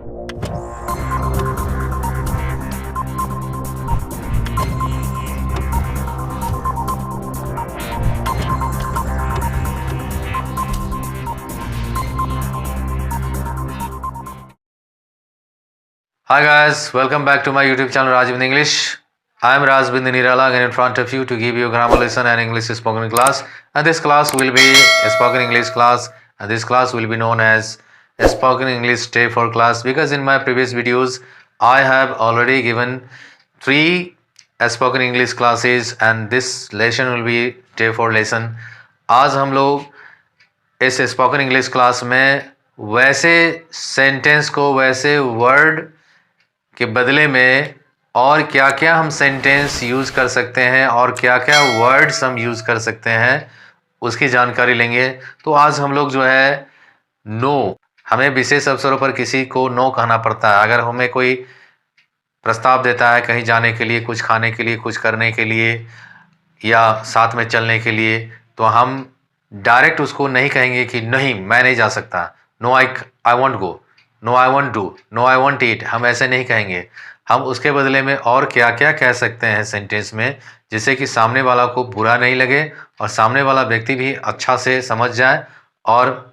Hi guys, welcome back to my YouTube channel Raj with English. I am Raj Bind Nirala again in front of you to give you grammar lesson and English spoken class. And this class will be a spoken English class, and this class will be known as a spoken English day 4 class, because in my previous videos I have already given 3 spoken English classes and this lesson will be day 4 lesson. आज हम लोग इस spoken English class में वैसे sentence को, वैसे word के बदले में और क्या क्या हम सेंटेंस यूज़ कर सकते हैं और क्या क्या वर्ड्स हम यूज़ कर सकते हैं उसकी जानकारी लेंगे। तो आज हम लोग जो है नो, हमें विशेष अवसरों पर किसी को नो कहना पड़ता है। अगर हमें कोई प्रस्ताव देता है कहीं जाने के लिए, कुछ खाने के लिए, कुछ करने के लिए या साथ में चलने के लिए, तो हम डायरेक्ट उसको नहीं कहेंगे कि नहीं मैं नहीं जा सकता, no I want go, no I want do, no I want eat, हम ऐसे नहीं कहेंगे। हम उसके बदले में और क्या क्या कह सकते हैं सेंटेंस में, जिससे कि सामने वाला को बुरा नहीं लगे और सामने वाला व्यक्ति भी अच्छा से समझ जाए और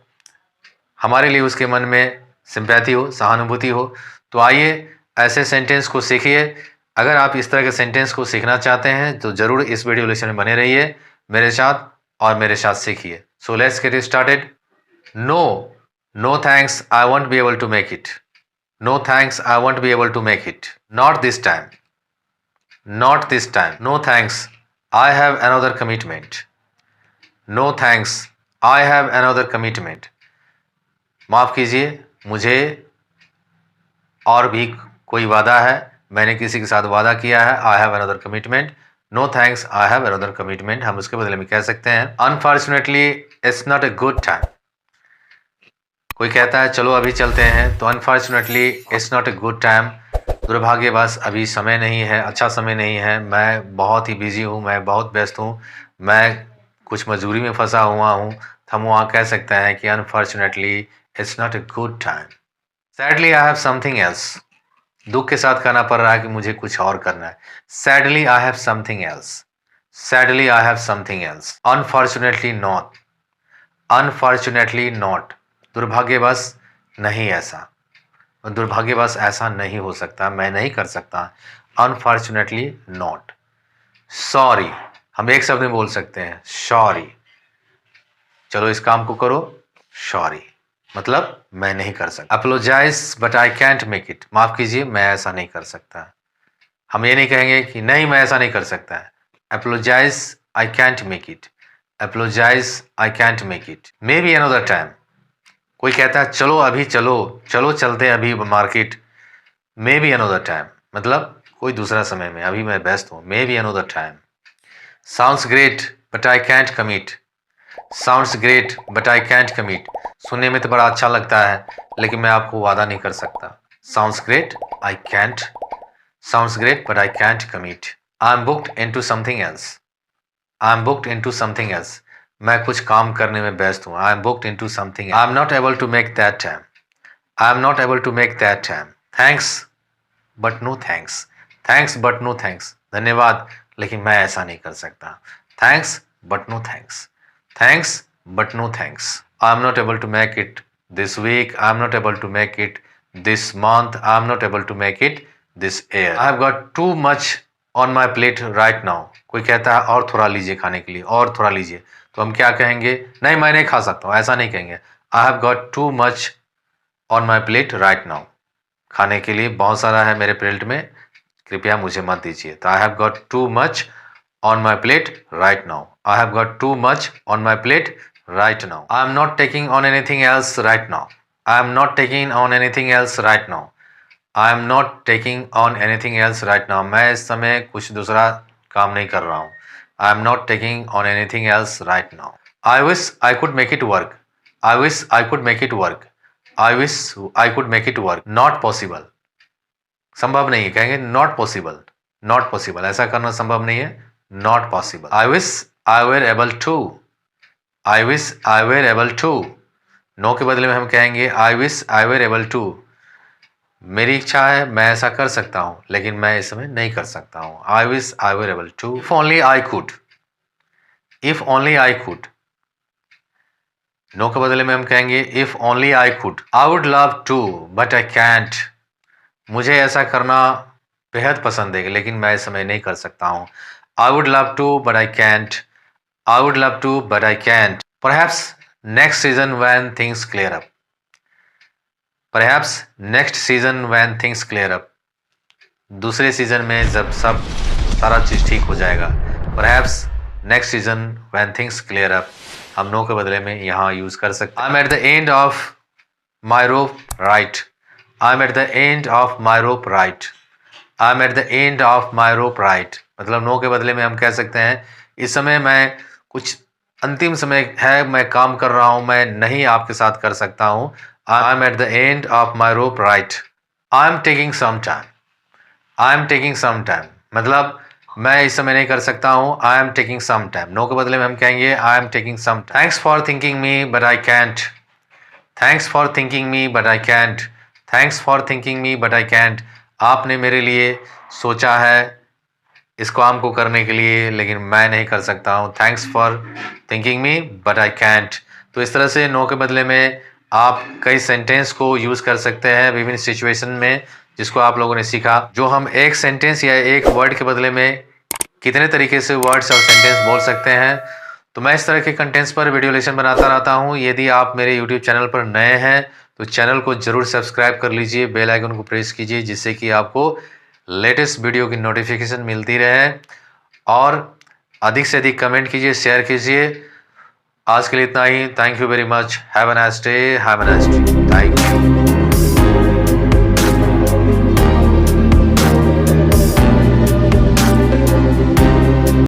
हमारे लिए उसके मन में सिंपैथी हो, सहानुभूति हो। तो आइए ऐसे सेंटेंस को सीखिए। अगर आप इस तरह के सेंटेंस को सीखना चाहते हैं तो ज़रूर इस वीडियो लेक्चर में बने रहिए मेरे साथ और मेरे साथ सीखिए। So let's get started. No, no thanks, I won't be able to make it. No thanks, I won't be able to make it. Not this time. Not this time. No thanks, I have another commitment. No thanks, I have another commitment. माफ़ कीजिए, मुझे और भी कोई वादा है, मैंने किसी के साथ वादा किया है। I have another commitment. No thanks, I have another commitment. हम उसके बदले में कह सकते हैं Unfortunately, it's not a good time. कोई कहता है चलो अभी चलते हैं, तो unfortunately it's not a good time, दुर्भाग्यवश अभी समय नहीं है, अच्छा समय नहीं है, मैं बहुत ही बिजी हूँ, मैं बहुत व्यस्त हूँ, मैं कुछ मजबूरी में फंसा हुआ हूँ। तो हम वहाँ कह सकते हैं कि unfortunately it's not a good time. Sadly I have something else, दुख के साथ कहना पड़ रहा है कि मुझे कुछ और करना है। Sadly I have something else, sadly I have something else. Unfortunately not, unfortunately not, दुर्भाग्यवश नहीं ऐसा, दुर्भाग्यवश ऐसा नहीं हो सकता, मैं नहीं कर सकता। Unfortunately not. सॉरी, हम एक शब्द में बोल सकते हैं सॉरी, चलो इस काम को करो, सॉरी, मतलब मैं नहीं कर सकता। Apologize but I can't make it, माफ़ कीजिए मैं ऐसा नहीं कर सकता। हम ये नहीं कहेंगे कि नहीं मैं ऐसा नहीं कर सकता। Apologize I can't make it, apologize I can't make it. Maybe another time, कोई कहता है चलो अभी चलो, चलो चलते हैं अभी market. May be another time, मतलब कोई दूसरा समय में, अभी मैं व्यस्त हूँ। May be another time. Sounds great but I can't commit, sounds great but I can't commit, सुनने में तो बड़ा अच्छा लगता है लेकिन मैं आपको वादा नहीं कर सकता। Sounds great I can't, sounds great but I can't commit. I am booked into something else, I am booked into something else, मैं कुछ काम करने में व्यस्त हूँ। I am booked into something, I am not able to make that time, I am not able to make that time. Thanks but no thanks, thanks but no thanks, धन्यवाद लेकिन मैं ऐसा नहीं कर सकता। Thanks but no thanks, thanks but no thanks. I am not able to make it this week, I am not able to make it this month, I am not able to make it this year. I have got too much on my plate right now, कोई कहता है और थोड़ा लीजिए खाने के लिए, और थोड़ा लीजिए, तो हम क्या कहेंगे? नहीं मैं नहीं खा सकता हूँ, ऐसा नहीं कहेंगे। आई have got too much on my plate right now, खाने के लिए बहुत सारा है मेरे प्लेट में, कृपया मुझे मत दीजिए। तो आई have got too much on my plate right now, I have got too much on my plate right now. I am not taking on anything else right now, I am not taking on anything else right now, I am not taking on anything else right now, मैं इस समय कुछ दूसरा काम नहीं कर रहा हूँ। I am not taking on anything else right now. I wish I could make it work, I wish I could make it work, I wish I could make it work. Not possible, संभव नहीं है, कहेंगे not possible, not possible, ऐसा करना संभव नहीं है, not possible. I wish I were able to, I wish I were able to, no के बदले में हम कहेंगे I wish I were able to, मेरी इच्छा है, मैं ऐसा कर सकता हूँ, लेकिन मैं इस समय नहीं कर सकता हूँ। I wish I were able to. If only I could, if only I could. No के बदले में हम कहेंगे if only I could. I would love to but I can't. मुझे ऐसा करना बेहद पसंद है, लेकिन मैं इस समय नहीं कर सकता हूँ। I would love to but I can't. I would love to but I can't. Perhaps next season when things clear up. Perhaps next season when things clear up. दूसरे सीजन में जब सब सारा चीज़ ठीक हो जाएगा। Perhaps next season when things clear up. हम नो के बदले में यहाँ यूज़ कर सकते हैं। I am at the end of my rope right. I am at the end of my rope right. I am at the end of my rope right. मतलब no के बदले में हम कह सकते हैं इस समय मैं कुछ अंतिम समय है, मैं काम कर रहा हूँ, मैं नहीं आपके साथ कर सकता हूँ। I am at the end of my rope right. I am taking some time. I am taking some time. मतलब मैं इस समय नहीं कर सकता हूँ। I am taking some time. No के बदले में हम कहेंगे I am taking some time. Thanks for thinking me but I can't. Thanks for thinking me but I can't. Thanks for thinking me but I can't. आपने मेरे लिए सोचा है इस काम को करने के लिए, लेकिन मैं नहीं कर सकता हूँ। Thanks for thinking me but I cantt. तो इस तरह से नो के बदले में आप कई सेंटेंस को यूज़ कर सकते हैं विभिन्न सिचुएशन में, जिसको आप लोगों ने सीखा। जो हम एक सेंटेंस या एक वर्ड के बदले में कितने तरीके से वर्ड्स और सेंटेंस बोल सकते हैं। तो मैं इस तरह के कंटेंट्स पर वीडियो लेसन बनाता रहता हूँ। यदि आप मेरे यूट्यूब चैनल पर नए हैं तो चैनल को ज़रूर सब्सक्राइब कर लीजिए, बेल आइकन को प्रेस कीजिए, जिससे कि आपको लेटेस्ट वीडियो की नोटिफिकेशन मिलती रहे। और अधिक से अधिक कमेंट कीजिए, शेयर कीजिए। आज के लिए इतना ही। Thank you very much. Have a nice day. Have a nice day. Thank you.